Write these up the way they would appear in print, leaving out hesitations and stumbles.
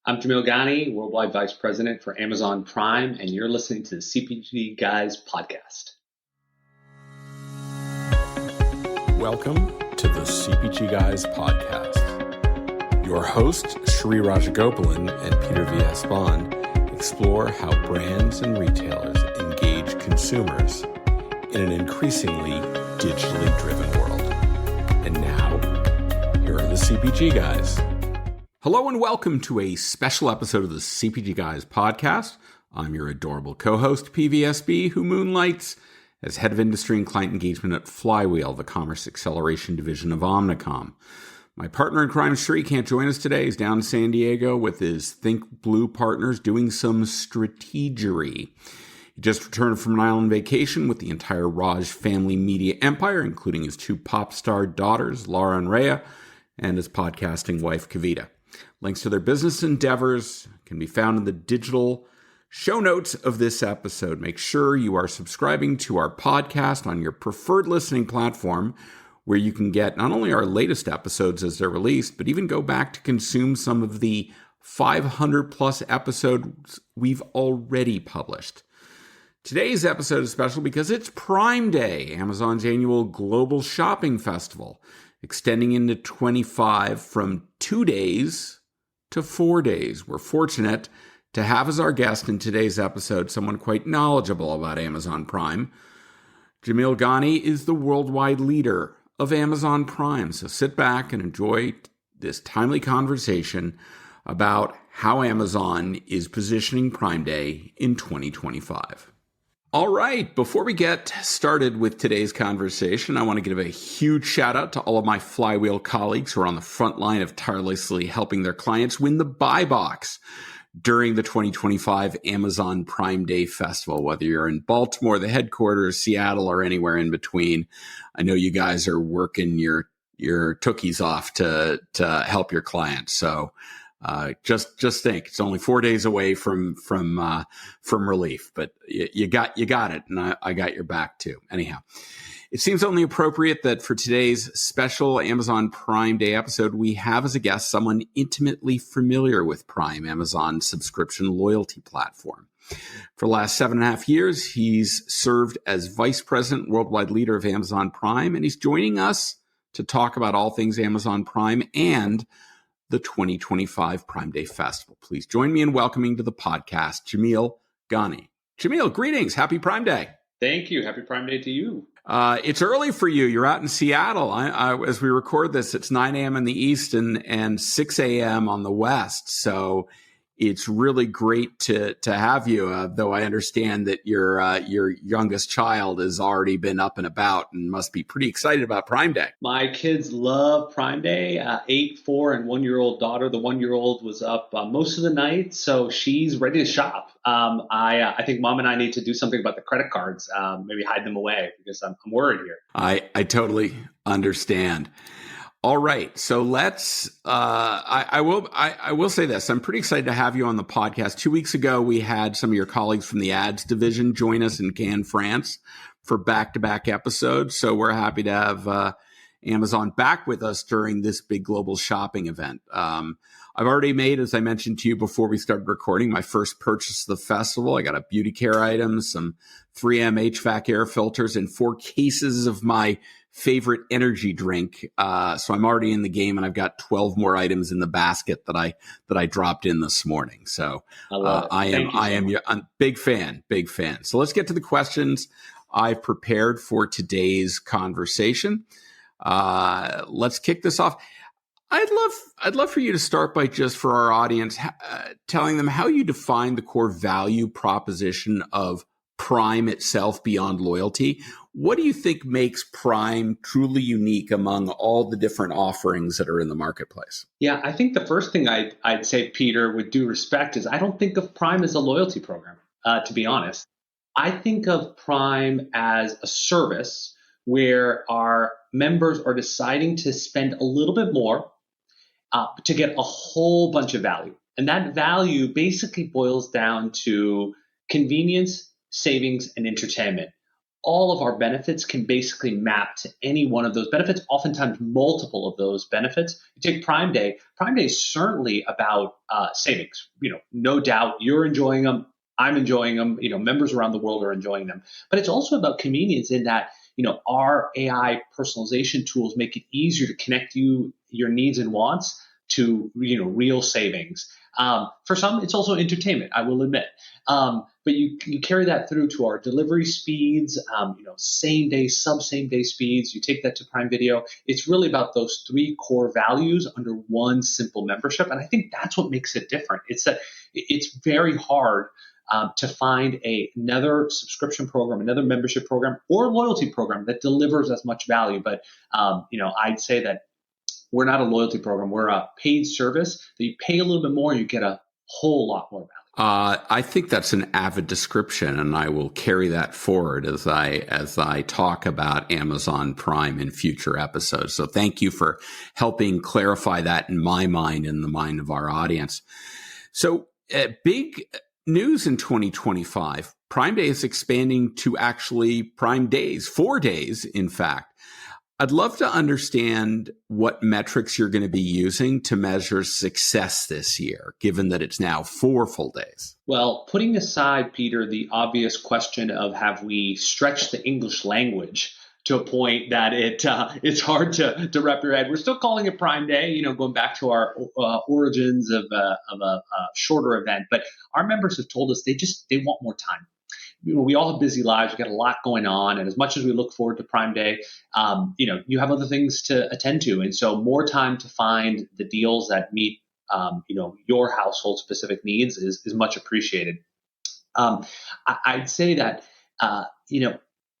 I'm Jamil Ghani, Worldwide Vice President for Amazon Prime, and you're listening to the CPG Guys podcast. Welcome to the CPG Guys podcast. Your hosts, Shri Rajagopalan and Peter V. Bond, explore how brands and retailers engage consumers in an increasingly digitally driven world. And now, here are the CPG Guys. Hello and welcome to a special episode of the CPG Guys podcast. I'm your adorable co-host, PVSB, who moonlights as head of industry and client engagement at Flywheel, the commerce acceleration division of Omnicom. My partner in crime, Shri, can't join us today. He's down in San Diego with his Think Blue partners doing some strategery. He just returned from an island vacation with the entire Raj family media empire, including his two pop star daughters, Laura and Rhea, and his podcasting wife, Kavita. Links to their business endeavors can be found in the digital show notes of this episode. Make sure you are subscribing to our podcast on your preferred listening platform, where you can get not only our latest episodes as they're released, but even go back to consume some of the 500 plus episodes we've already published. Today's episode is special because it's Prime Day, Amazon's annual global shopping festival, extending into 25 from 2 days to 4 days. We're fortunate to have as our guest in today's episode someone quite knowledgeable about Amazon Prime. Jamil Ghani is the worldwide leader of Amazon Prime. So sit back and enjoy this timely conversation about how Amazon is positioning Prime Day in 2025. All right, before we get started with today's conversation, I want to give a huge shout out to all of my Flywheel colleagues who are on the front line of tirelessly helping their clients win the buy box during the 2025 Amazon Prime Day Festival. Whether you're in Baltimore, the headquarters, Seattle, or anywhere in between, I know you guys are working your tookies off to help your clients. So just think it's only 4 days away from relief, but you got it, and I got your back too. Anyhow, it seems only appropriate that for today's special Amazon Prime Day episode, we have as a guest someone intimately familiar with Prime, Amazon's subscription loyalty platform. For the last 7.5 years, he's served as vice president, worldwide leader of Amazon Prime, and he's joining us to talk about all things Amazon Prime and the 2025 Prime Day Festival. Please join me in welcoming to the podcast, Jamil Ghani. Jamil, greetings. Happy Prime Day. Thank you. Happy Prime Day to you. It's early for you. You're out in Seattle. As we record this, it's 9 a.m. in the East and 6 a.m. on the West. So it's really great to have you, though I understand that your youngest child has already been up and about and must be pretty excited about Prime Day. My kids love Prime Day. 8, 4, and 1-year-old daughter. The 1-year-old was up most of the night, so she's ready to shop. I think Mom and I need to do something about the credit cards, maybe hide them away, because I'm worried here. I totally understand. All right. So let's, I will say this. I'm pretty excited to have you on the podcast. 2 weeks ago, we had some of your colleagues from the ads division join us in Cannes, France for back-to-back episodes. So we're happy to have Amazon back with us during this big global shopping event. I've already made, as I mentioned to you before we started recording, my first purchase of the festival. I got a beauty care item, some 3M HVAC air filters, and 4 cases of my favorite energy drink. So I'm already in the game, and I've got 12 more items in the basket that I dropped in this morning. So I am a big fan. So let's get to the questions I've prepared for today's conversation. Let's kick this off. I'd love for you to start by, just for our audience, telling them how you define the core value proposition of Prime itself beyond loyalty. What do you think makes Prime truly unique among all the different offerings that are in the marketplace? Yeah, I think the first thing I'd say, Peter, with due respect, is I don't think of Prime as a loyalty program, to be honest. I think of Prime as a service where our members are deciding to spend a little bit more to get a whole bunch of value. And that value basically boils down to convenience, savings, and entertainment, all of our benefits can basically map to any one of those benefits, oftentimes multiple of those benefits. You take Prime Day. Prime Day is certainly about savings. No doubt you're enjoying them. I'm enjoying them. Members around the world are enjoying them. But it's also about convenience in that, our AI personalization tools make it easier to connect your needs and wants to, real savings. For some, it's also entertainment, I will admit. But you carry that through to our delivery speeds, same day, same day speeds. You take that to Prime Video. It's really about those three core values under one simple membership. And I think that's what makes it different. It's that it's very hard to find another subscription program, another membership program, or loyalty program that delivers as much value. But, I'd say that we're not a loyalty program. We're a paid service that you pay a little bit more and you get a whole lot more value. I think that's an avid description, and I will carry that forward as I talk about Amazon Prime in future episodes. So thank you for helping clarify that in my mind and the mind of our audience. So big news in 2025. Prime Day is expanding to actually Prime Days, 4 days, in fact. I'd love to understand what metrics you're going to be using to measure success this year, given that it's now 4 full days. Well, putting aside, Peter, the obvious question of have we stretched the English language to a point that it's hard to wrap your head. We're still calling it Prime Day, going back to our origins of a shorter event. But our members have told us they want more time. We all have busy lives. We've got a lot going on. And as much as we look forward to Prime Day, you have other things to attend to. And so more time to find the deals that meet, your household specific needs is much appreciated. I'd say that,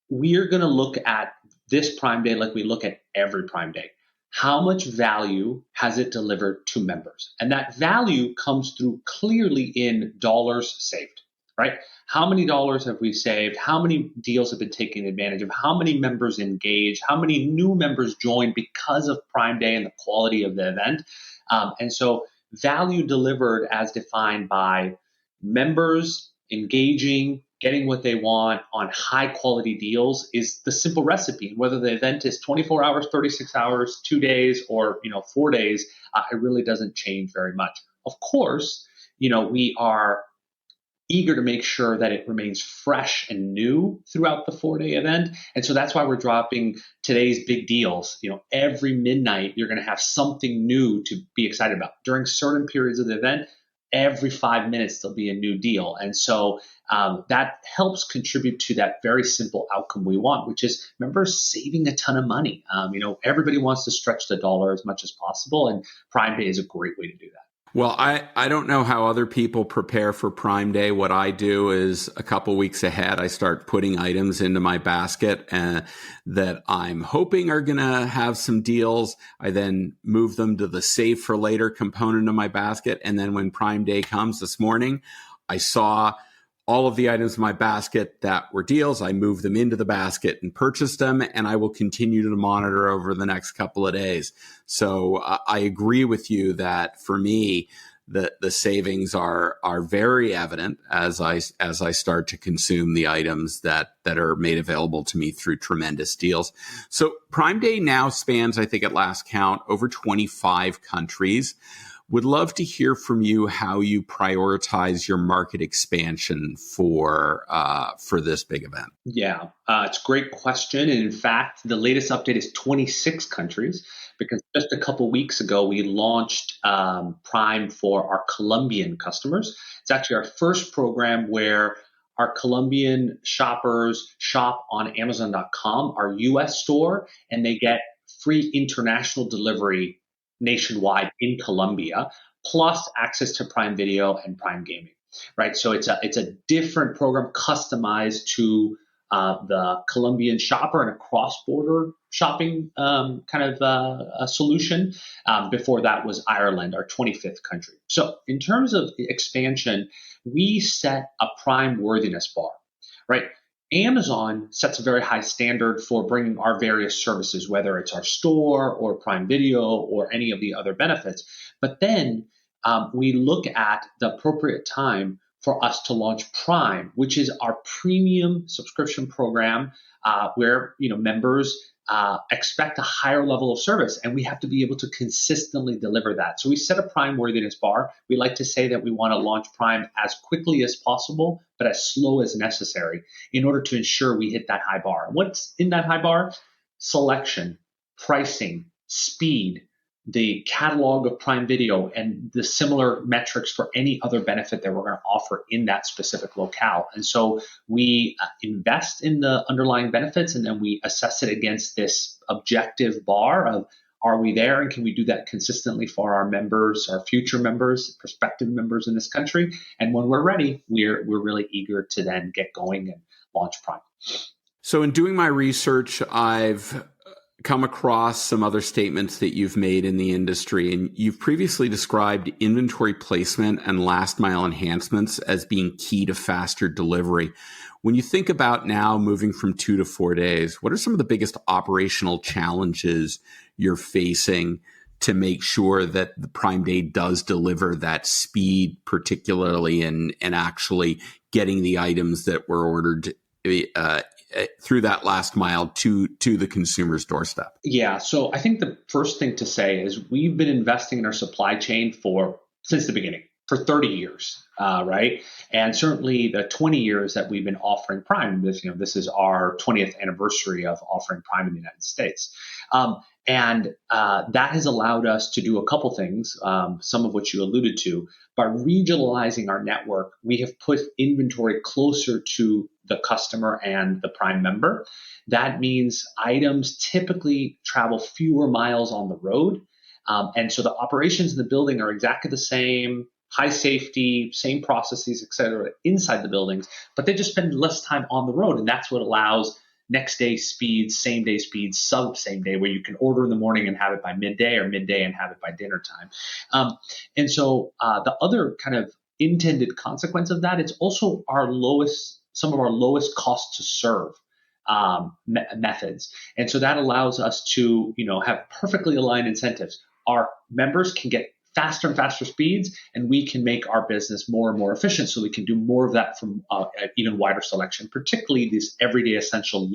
we're going to look at this Prime Day like we look at every Prime Day. How much value has it delivered to members? And that value comes through clearly in dollars saved, right? How many dollars have we saved? How many deals have been taken advantage of? How many members engaged? How many new members joined because of Prime Day and the quality of the event? And so value delivered as defined by members engaging, getting what they want on high quality deals is the simple recipe. Whether the event is 24 hours, 36 hours, 2 days, or 4 days, it really doesn't change very much. Of course, we are eager to make sure that it remains fresh and new throughout the 4-day event. And so that's why we're dropping today's big deals. Every midnight, you're going to have something new to be excited about. During certain periods of the event, every 5 minutes, there'll be a new deal. And so that helps contribute to that very simple outcome we want, which is members saving a ton of money. Everybody wants to stretch the dollar as much as possible. And Prime Day is a great way to do that. Well, I don't know how other people prepare for Prime Day. What I do is a couple weeks ahead, I start putting items into my basket that I'm hoping are going to have some deals. I then move them to the save for later component of my basket. And then when Prime Day comes this morning, I saw all of the items in my basket that were deals. I moved them into the basket and purchased them, and I will continue to monitor over the next couple of days. So I agree with you that for me, the savings are very evident as I start to consume the items that are made available to me through tremendous deals. So Prime Day now spans, I think at last count, over 25 countries. Would love to hear from you how you prioritize your market expansion for this big event. Yeah, it's a great question. And in fact, the latest update is 26 countries because just a couple weeks ago, we launched Prime for our Colombian customers. It's actually our first program where our Colombian shoppers shop on Amazon.com, our US store, and they get free international delivery nationwide in Colombia, plus access to Prime Video and Prime Gaming, right? So it's a different program customized to the Colombian shopper and a cross-border shopping a solution. Before that was Ireland, our 25th country. So in terms of expansion, we set a Prime worthiness bar, right? Amazon sets a very high standard for bringing our various services, whether it's our store or Prime Video or any of the other benefits. But then we look at the appropriate time for us to launch Prime, which is our premium subscription program where members expect a higher level of service, and we have to be able to consistently deliver that. So we set a Prime worthiness bar. We like to say that we want to launch Prime as quickly as possible, but as slow as necessary in order to ensure we hit that high bar. What's in that high bar? Selection, pricing, speed, the catalog of Prime Video, and the similar metrics for any other benefit that we're going to offer in that specific locale. And so we invest in the underlying benefits, and then we assess it against this objective bar of, are we there, and can we do that consistently for our members, our future members, prospective members in this country? And when we're ready, we're really eager to then get going and launch Prime. So in doing my research, I've come across some other statements that you've made in the industry, and you've previously described inventory placement and last mile enhancements as being key to faster delivery. When you think about now moving from 2 to 4 days, what are some of the biggest operational challenges you're facing to make sure that the Prime Day does deliver that speed, particularly in actually getting the items that were ordered through that last mile to the consumer's doorstep? Yeah, so I think the first thing to say is we've been investing in our supply chain since the beginning, for 30 years, right? And certainly the 20 years that we've been offering Prime, this is our 20th anniversary of offering Prime in the United States. And that has allowed us to do a couple things, some of which you alluded to. By regionalizing our network, we have put inventory closer to the customer and the Prime member. That means items typically travel fewer miles on the road. And so the operations in the building are exactly the same, high safety, same processes, et cetera, inside the buildings, but they just spend less time on the road. And that's what allows next day speeds, same day speeds, sub same day, where you can order in the morning and have it by midday, or midday and have it by dinner time. And so the other kind of intended consequence of that, it's also some of our lowest cost to serve methods. And so that allows us to, have perfectly aligned incentives. Our members can get faster and faster speeds, and we can make our business more and more efficient, so we can do more of that from even wider selection, particularly these everyday essential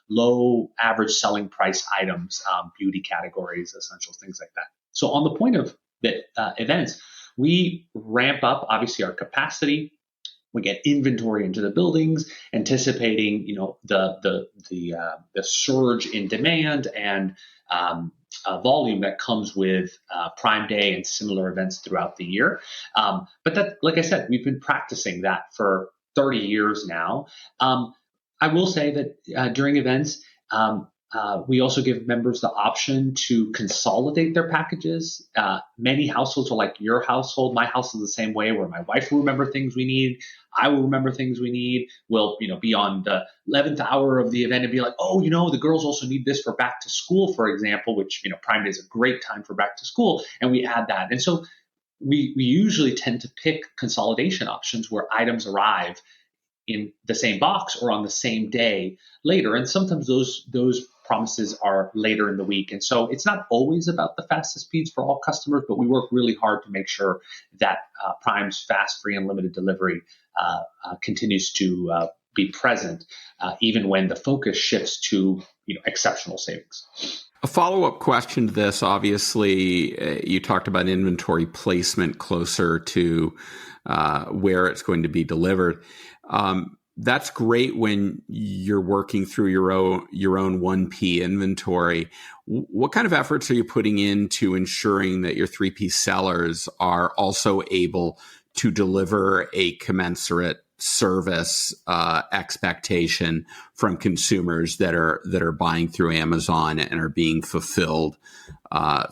low average selling price items, beauty categories, essentials, things like that. So on the point of the events, we ramp up obviously our capacity. We get inventory into the buildings, anticipating the surge in demand and volume that comes with Prime Day and similar events throughout the year. But that, like I said, we've been practicing that for 30 years now. I will say that during events, we also give members the option to consolidate their packages. Many households are like your household. My house is the same way, where my wife will remember things we need. I will remember things we need. We'll, be on the 11th hour of the event and be like, oh, the girls also need this for back to school, for example, which, Prime Day is a great time for back to school. And we add that. And so we usually tend to pick consolidation options where items arrive in the same box or on the same day later. And sometimes those promises are later in the week. And so it's not always about the fastest speeds for all customers, but we work really hard to make sure that Prime's fast, free, and limited delivery continues to be present, even when the focus shifts to exceptional savings. A follow-up question to this, obviously, you talked about inventory placement closer to where it's going to be delivered. That's great when you're working through your own 1P inventory. What kind of efforts are you putting into ensuring that your 3P sellers are also able to deliver a commensurate service expectation from consumers that are buying through Amazon and are being fulfilled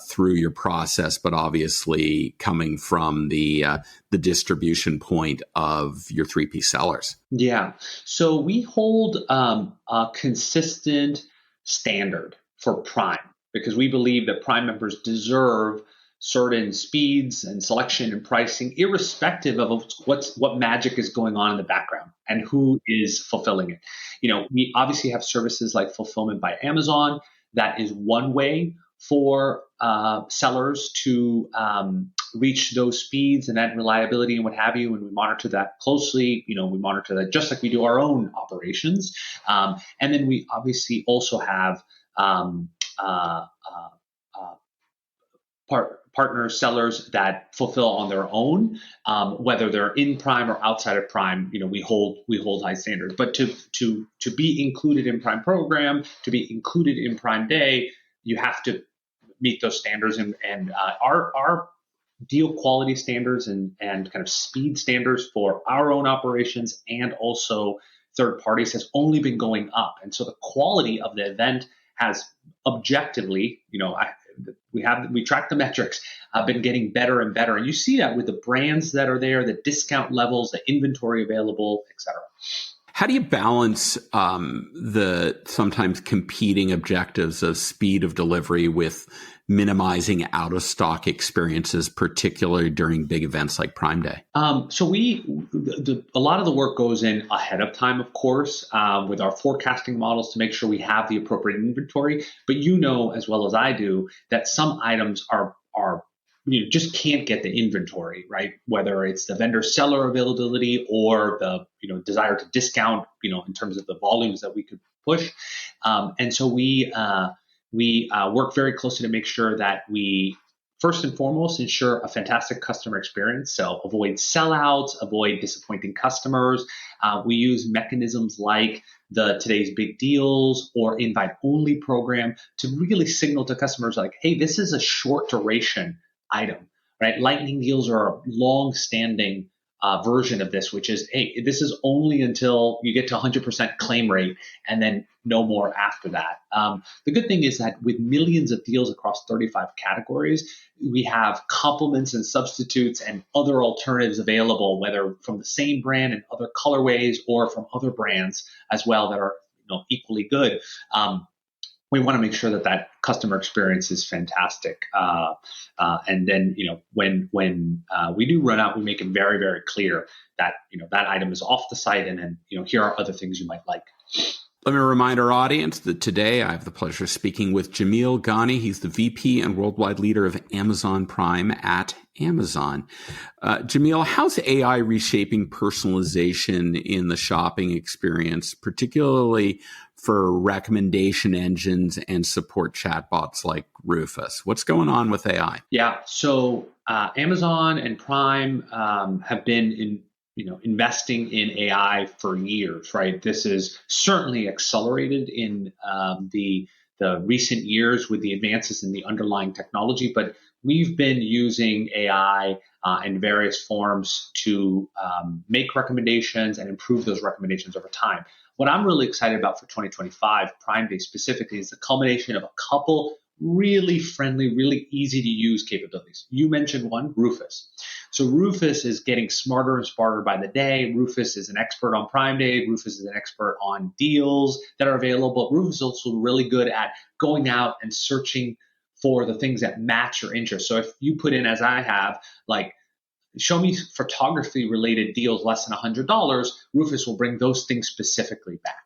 through your process, but obviously coming from the distribution point of your 3P sellers? Yeah. So we hold a consistent standard for Prime, because we believe that Prime members deserve certain speeds and selection and pricing, irrespective of what magic is going on in the background and who is fulfilling it. We obviously have services like fulfillment by Amazon. That is one way for sellers to reach those speeds and that reliability and what have you. And we monitor that closely. We monitor that just like we do our own operations. And then we obviously also have partners, sellers that fulfill on their own, whether they're in Prime or outside of Prime. We hold high standards. But to be included in Prime program, to be included in Prime Day, you have to meet those standards. And our deal quality standards and kind of speed standards for our own operations and also third parties has only been going up. And so the quality of the event has objectively, we track the metrics, been getting better and better. And you see that with the brands that are there, the discount levels, the inventory available, et cetera. How do you balance the sometimes competing objectives of speed of delivery with minimizing out-of-stock experiences, particularly during big events like Prime Day? So a lot of the work goes in ahead of time, of course, with our forecasting models to make sure we have the appropriate inventory. But as well as I do, that some items are just can't get the inventory, right? Whether it's the vendor seller availability or the desire to discount, in terms of the volumes that we could push. And so we work very closely to make sure that we first and foremost ensure a fantastic customer experience. So avoid sellouts, avoid disappointing customers. We use mechanisms like the Today's Big Deals or invite only program to really signal to customers like, hey, this is a short duration item, right? Lightning deals are a long-standing version of this, which is, hey, this is only until you get to 100% claim rate and then no more after that. The good thing is that with millions of deals across 35 categories, we have complements and substitutes and other alternatives available, whether from the same brand and other colorways or from other brands as well that are equally good. We want to make sure that customer experience is fantastic. And then, when we do run out, we make it very, very clear that, that item is off the site. And then, here are other things you might like. Let me remind our audience that today I have the pleasure of speaking with Jamil Ghani. He's the VP and worldwide leader of Amazon Prime at Amazon. Jamil, how's AI reshaping personalization in the shopping experience, particularly for recommendation engines and support chatbots like Rufus? What's going on with AI? Yeah, so Amazon and Prime have been investing in AI for years, right? This is certainly accelerated in the recent years with the advances in the underlying technology, but we've been using AI in various forms to make recommendations and improve those recommendations over time. What I'm really excited about for 2025, Prime Day specifically, is the culmination of a couple really friendly, really easy to use capabilities. You mentioned one, Rufus. So Rufus is getting smarter and smarter by the day. Rufus is an expert on Prime Day. Rufus is an expert on deals that are available. Rufus is also really good at going out and searching for the things that match your interest. So if you put in, as I have, like, show me photography related deals less than $100, Rufus will bring those things specifically back.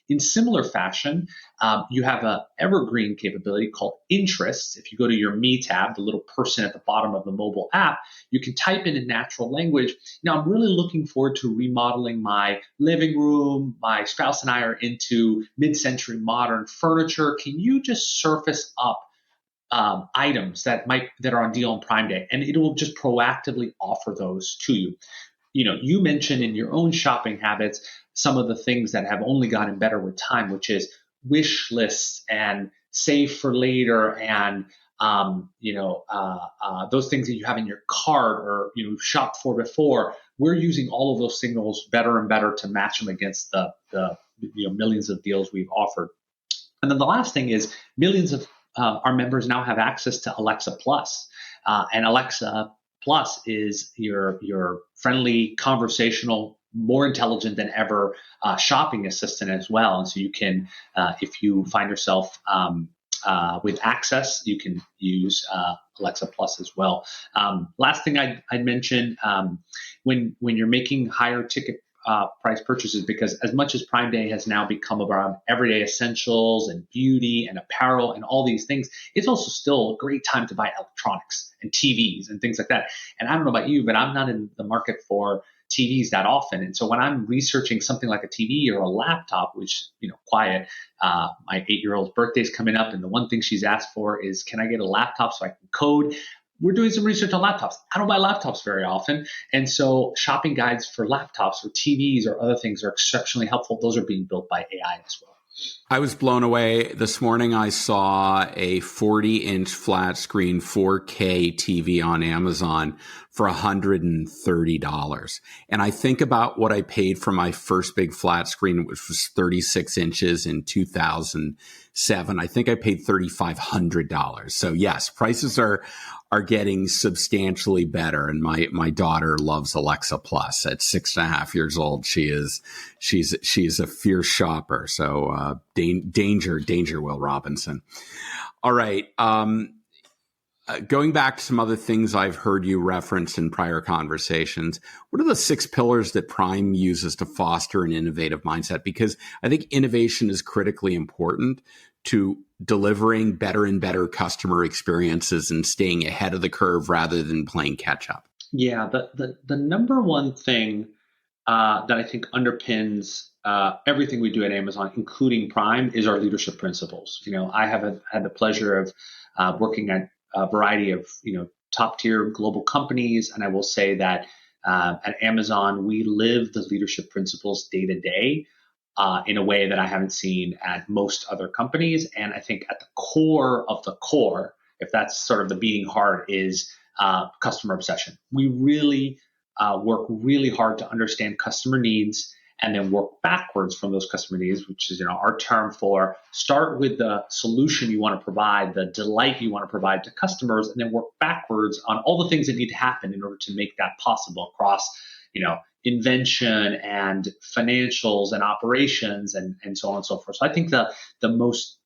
In similar fashion, you have an evergreen capability called interests. If you go to your Me tab, the little person at the bottom of the mobile app, you can type in natural language. Now, I'm really looking forward to remodeling my living room. My spouse and I are into mid-century modern furniture. Can you just surface up items that are on deal on Prime Day, and it will just proactively offer those to you. You mentioned in your own shopping habits some of the things that have only gotten better with time, which is wish lists and save for later, and those things that you have in your cart or shopped for before. We're using all of those signals better and better to match them against the millions of deals we've offered. And then the last thing is millions of our members now have access to Alexa Plus, and Alexa Plus is your friendly, conversational, more intelligent than ever shopping assistant as well. And so you can, if you find yourself with access, you can use Alexa Plus as well. Last thing I'd mention, when you're making higher ticket price purchases, because as much as Prime Day has now become around everyday essentials and beauty and apparel and all these things, it's also still a great time to buy electronics and TVs and things like that. And I don't know about you, but I'm not in the market for TVs that often. And so when I'm researching something like a TV or a laptop, which, quiet, my 8-year-old's birthday's coming up, and the one thing she's asked for is, can I get a laptop so I can code? We're doing some research on laptops. I don't buy laptops very often. And so shopping guides for laptops or TVs or other things are exceptionally helpful. Those are being built by AI as well. I was blown away. This morning I saw a 40-inch flat screen 4K TV on Amazon for $130. And I think about what I paid for my first big flat screen, which was 36 inches in 2007. I think I paid $3,500. So yes, prices are getting substantially better. And my daughter loves Alexa Plus. At 6.5 years old, she's a fierce shopper. So danger, Will Robinson. All right. Going back to some other things I've heard you reference in prior conversations, what are the 6 pillars that Prime uses to foster an innovative mindset? Because I think innovation is critically important to delivering better and better customer experiences and staying ahead of the curve rather than playing catch up. Yeah, the number one thing that I think underpins everything we do at Amazon, including Prime, is our leadership principles. I have had the pleasure of working at a variety of top tier global companies, and I will say that at Amazon we live the leadership principles day to day in a way that I haven't seen at most other companies. And I think at the core of the core, if that's sort of the beating heart, is customer obsession. We really work really hard to understand customer needs and then work backwards from those customer needs, which is our term for start with the solution you want to provide, the delight you want to provide to customers, and then work backwards on all the things that need to happen in order to make that possible across invention and financials and operations and so on and so forth. So I think the most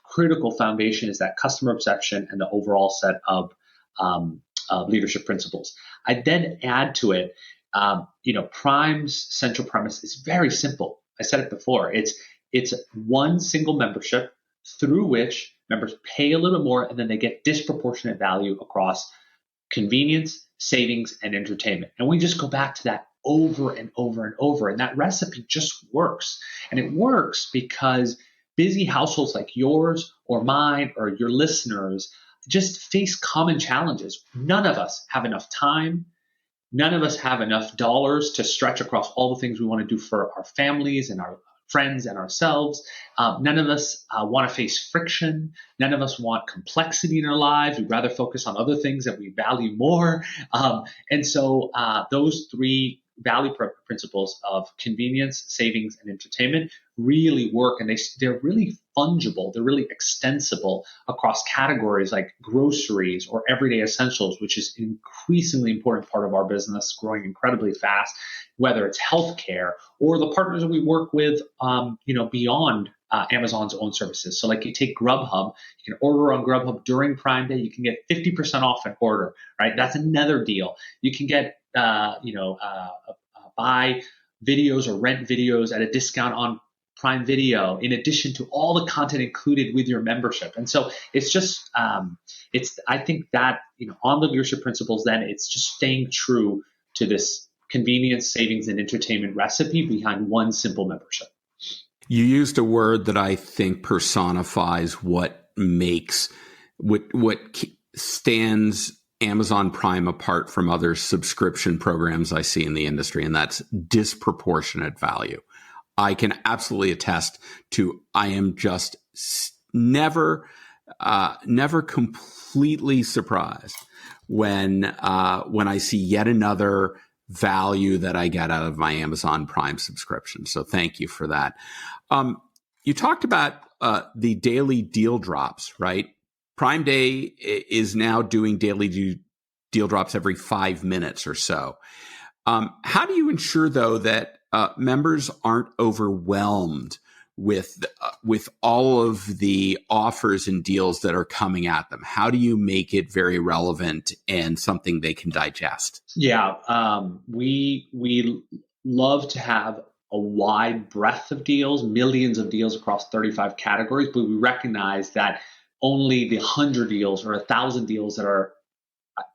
critical foundation is that customer obsession and the overall set of leadership principles. I then add to it, Prime's central premise is very simple. I said it before. It's one single membership through which members pay a little bit more, and then they get disproportionate value across convenience, savings, and entertainment. And we just go back to that over and over and over. And that recipe just works. And it works because busy households like yours or mine or your listeners just face common challenges. None of us have enough time. None of us have enough dollars to stretch across all the things we want to do for our families and our friends and ourselves. None of us want to face friction. None of us want complexity in our lives. We'd rather focus on other things that we value more. And so those 3 value principles of convenience, savings, and entertainment really work, and they're really fungible. They're really extensible across categories like groceries or everyday essentials, which is an increasingly important part of our business, growing incredibly fast, whether it's healthcare or the partners that we work with, beyond Amazon's own services. So like you take Grubhub, you can order on Grubhub during Prime Day, you can get 50% off an order, right? That's another deal. You can get, buy videos or rent videos at a discount on Prime Video, in addition to all the content included with your membership. And so it's just, I think that, on the leadership principles, then it's just staying true to this convenience, savings, and entertainment recipe behind one simple membership. You used a word that I think personifies what stands Amazon Prime apart from other subscription programs I see in the industry, and that's disproportionate value. I can absolutely attest to, I am just never completely surprised when I see yet another value that I get out of my Amazon Prime subscription. So thank you for that. You talked about the daily deal drops, right? Prime Day is now doing daily deal drops every 5 minutes or so. How do you ensure, though, that members aren't overwhelmed with all of the offers and deals that are coming at them? How do you make it very relevant and something they can digest? Yeah, we love to have a wide breadth of deals, millions of deals across 35 categories, but we recognize that only the 100 deals or 1,000 deals that are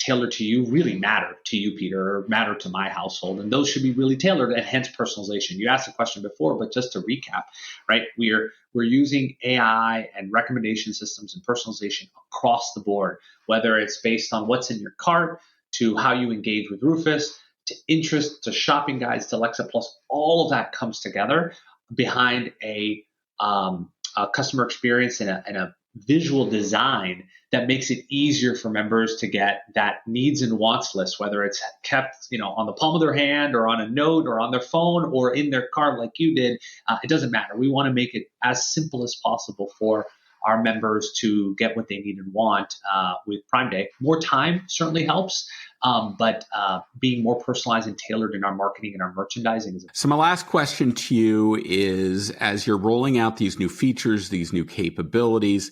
tailored to you really matter to you, Peter, or matter to my household. And those should be really tailored, and hence personalization. You asked a question before, but just to recap, right? We're using AI and recommendation systems and personalization across the board, whether it's based on what's in your cart, to how you engage with Rufus, to interest, to shopping guides, to Alexa Plus. All of that comes together behind a customer experience and a visual design that makes it easier for members to get that needs and wants list, whether it's kept, on the palm of their hand or on a note or on their phone or in their cart like you did. It doesn't matter. We want to make it as simple as possible for our members to get what they need and want with Prime Day. More time certainly helps, but being more personalized and tailored in our marketing and our merchandising is. So my last question to you is, as you're rolling out these new features, these new capabilities,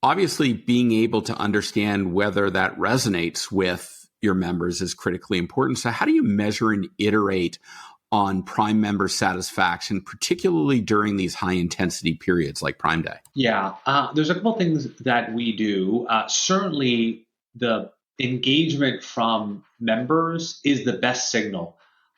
obviously being able to understand whether that resonates with your members is critically important. So how do you measure and iterate on Prime member satisfaction, particularly during these high intensity periods like Prime Day? Yeah, there's a couple things that we do. Certainly the engagement from members is the best signal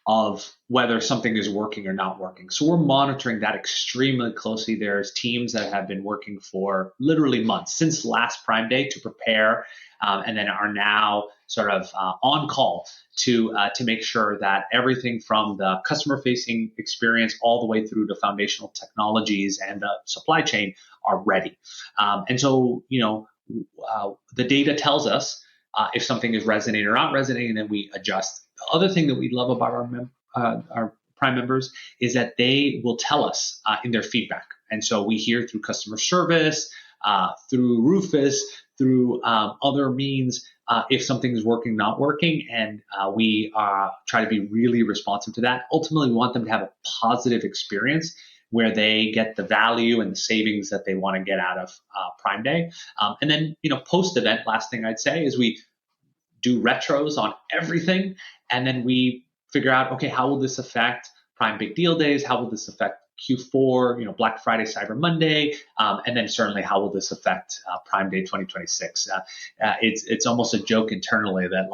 of whether something is working or not working. So we're monitoring that extremely closely. There's teams that have been working for literally months since last Prime Day to prepare, and then are now sort of on call to make sure that everything from the customer-facing experience all the way through to foundational technologies and the supply chain are ready. And so, the data tells us if something is resonating or not resonating, and then we adjust. The other thing that we love about our Prime members is that they will tell us in their feedback. And so we hear through customer service, through Rufus, through other means, if something is working, not working, and we try to be really responsive to that. Ultimately, we want them to have a positive experience where they get the value and the savings that they want to get out of Prime Day. And then, post-event, last thing I'd say is we do retros on everything, and then we figure out, okay, how will this affect Prime Big Deal Days? How will this affect Q4, Black Friday, Cyber Monday, and then certainly how will this affect Prime Day 2026? It's almost a joke internally that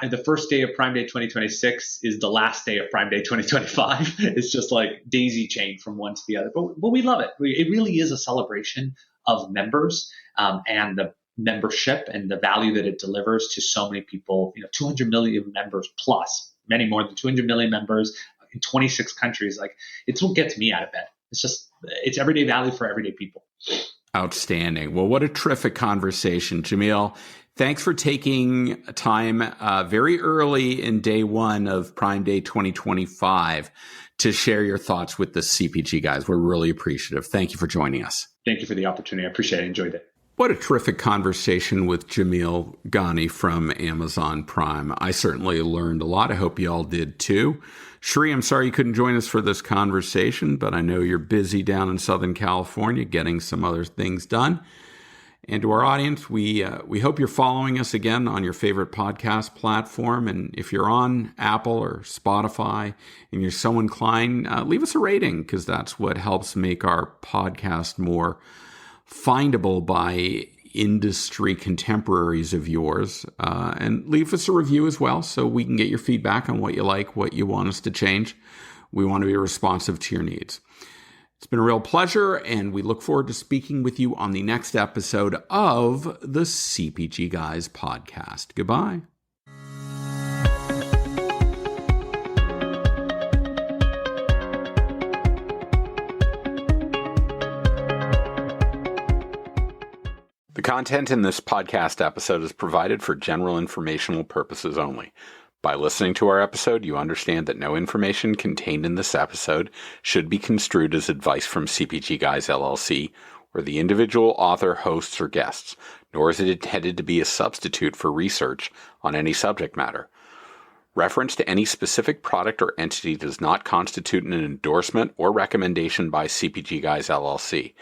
the first day of Prime Day 2026 is the last day of Prime Day 2025. It's just like daisy chain from one to the other, but we love it. It really is a celebration of members and the membership and the value that it delivers to so many people. 200 million members plus, many more than 200 million members in 26 countries. It's what gets me out of bed. It's everyday value for everyday people. Outstanding. Well, what a terrific conversation, Jamil. Thanks for taking time very early in day one of Prime Day 2025 to share your thoughts with the CPG guys. We're really appreciative. Thank you for joining us. Thank you for the opportunity. I appreciate it. I enjoyed it. What a terrific conversation with Jamil Ghani from Amazon Prime. I certainly learned a lot. I hope you all did too. Shri, I'm sorry you couldn't join us for this conversation, but I know you're busy down in Southern California getting some other things done. And to our audience, we hope you're following us again on your favorite podcast platform. And if you're on Apple or Spotify and you're so inclined, leave us a rating, because that's what helps make our podcast more findable by industry contemporaries of yours, and leave us a review as well so we can get your feedback on what you like, what you want us to change. We want to be responsive to your needs. It's been a real pleasure, and we look forward to speaking with you on the next episode of the CPG Guys podcast. Goodbye. The content in this podcast episode is provided for general informational purposes only. By listening to our episode, you understand that no information contained in this episode should be construed as advice from CPG Guys LLC or the individual author, hosts, or guests, nor is it intended to be a substitute for research on any subject matter. Reference to any specific product or entity does not constitute an endorsement or recommendation by CPG Guys LLC.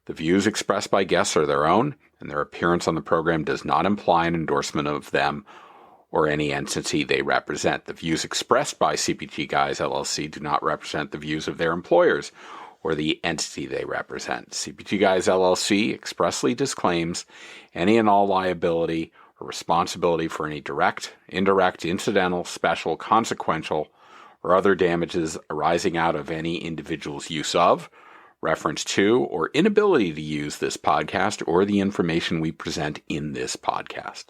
The views expressed by guests are their own, and their appearance on the program does not imply an endorsement of them or any entity they represent. The views expressed by CPG Guys LLC do not represent the views of their employers or the entity they represent. CPG Guys LLC expressly disclaims any and all liability or responsibility for any direct, indirect, incidental, special, consequential, or other damages arising out of any individual's use of, reference to, or inability to use this podcast or the information we present in this podcast.